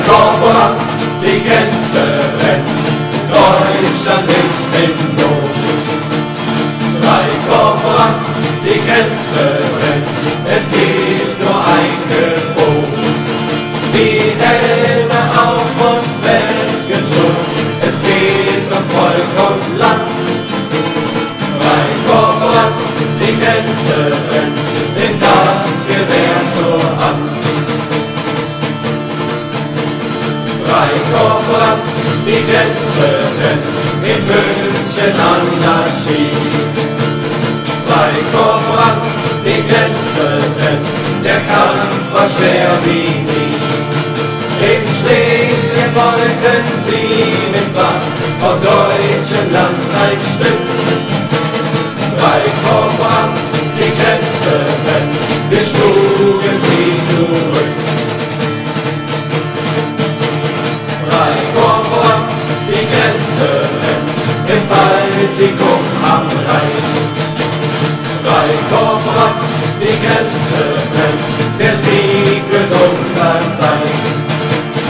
voran, die Grenze brennt, Deutschland ist in Not. Freikorps voran, die Grenze brennt, es gibt nur ein Gebot. Die Helme auf und festgezogen, es geht um Volk und Land. Freikorps voran, die Grenze brennt, nimm das Gewehr zur Hand. Freikorps voran, die Grenze brennt, in München Anarchie. Freikorps voran, die Grenze brennt, der Kampf war schwer wie nie. In Schlesien wollten sie mit Macht vom deutschen Land ein Stück. Freikorps voran, die Grenze brennt, wir schlugen sie zurück. Freikorps voran, die Grenze brennt, im Baltikum am Rhein. Freikorps voran, die Grenze brennt, der Sieg wird unser sein.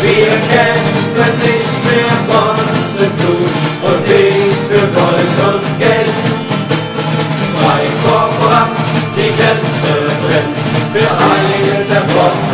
Wir kämpfen nicht für Bonzenblut und nicht für Gold und Geld. Freikorps voran, die Grenze brennt, für eines erfroren.